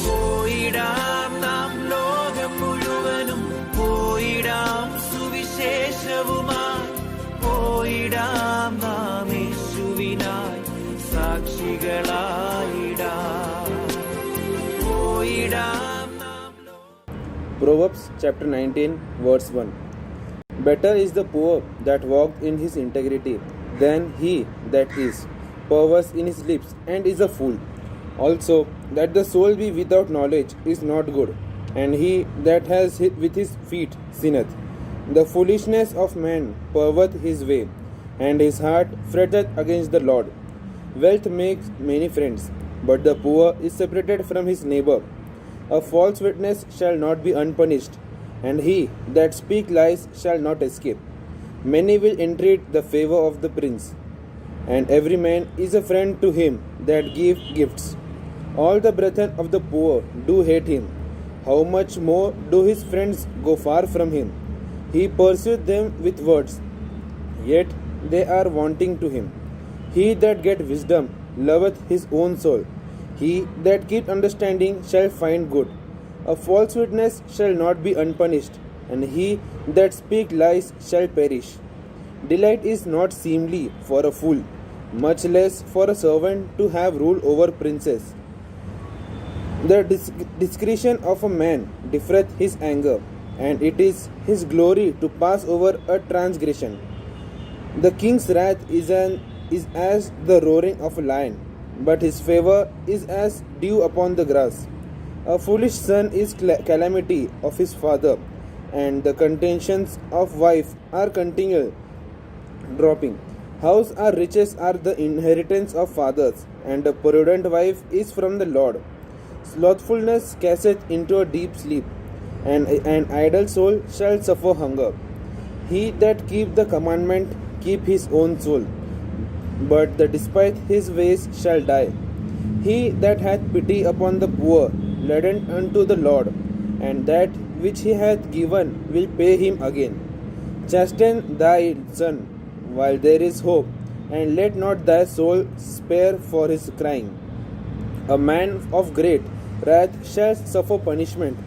പോയിടാം നാം ലോകം മുഴുവനും പോയിടാം സുവിശേഷവുമായി പോയിടാം നാം യേശുവിനായി സാക്ഷികളായിടാം പോയിടാം നാം. Proverbs chapter 19 verse 1. Better is the poor that walked in his integrity than he that is perverse in his lips and is a fool. Also, that the soul be without knowledge is not good, and he that has with his feet sinneth. The foolishness of man perverteth his way, and his heart fretteth against the Lord. Wealth makes many friends, but the poor is separated from his neighbor. A false witness shall not be unpunished, and he that speak lies shall not escape. Many will entreat the favor of the prince, and every man is a friend to him that give gifts. All the brethren of the poor do hate him. How much more do his friends go far from him? He pursueth them with words, yet they are wanting to him. He that get wisdom loveth his own soul. He that keep understanding shall find good. A false witness shall not be unpunished, and he that speak lies shall perish. Delight is not seemly for a fool, much less for a servant to have rule over princes. The discretion of a man differeth his anger, and it is his glory to pass over a transgression. The king's wrath is as the roaring of a lion, but his favor is as dew upon the grass. A foolish son is calamity of his father, and the contentions of wife are continual dropping. House or riches are the inheritance of fathers, and a prudent wife is from the Lord. Slothfulness casteth into a deep sleep, and an idle soul shall suffer hunger. He that keep the commandment keep his own soul, but the despite his ways shall die. He that hath pity upon the poor leadeth unto the Lord, and that which he hath given will pay him again. Chasten thy son while there is hope, and let not thy soul spare for his crying. A man of great wrath shall suffer punishment,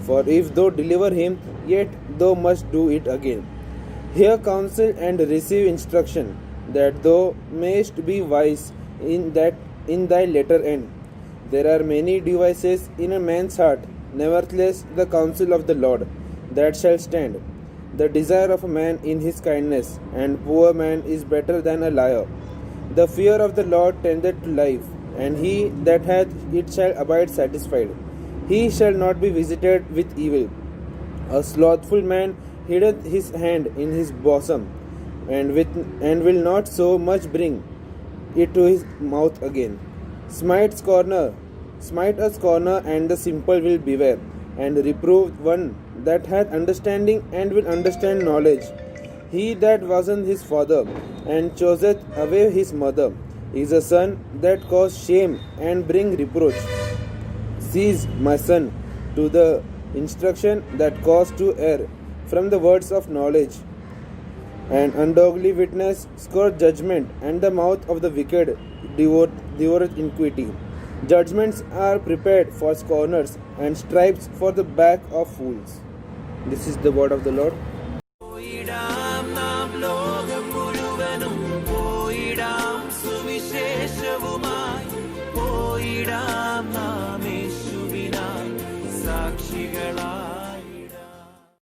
for if thou deliver him, yet thou must do it again. Hear counsel and receive instruction, that thou mayest be wise in thy latter end. There are many devices in a man's heart, nevertheless the counsel of the Lord that shall stand. The desire of a man in his kindness, and poor man is better than a liar. The fear of the Lord tendeth to life, and he that hath it shall abide satisfied. He shall not be visited with evil. A slothful man hideth his hand in his bosom, and will not so much bring it to his mouth again. Smite a scorner, and the simple will beware, and reprove one that hath understanding and will understand knowledge. He that wasn't his father, and choseth away his mother, is a son that cause shame and bring reproach. Cease, my son, to the instruction that cause to err from the words of knowledge. An ungodly witness scourge judgment, and the mouth of the wicked devoureth iniquity. Judgments are prepared for scorners, and stripes for the back of fools. This is the word of the Lord.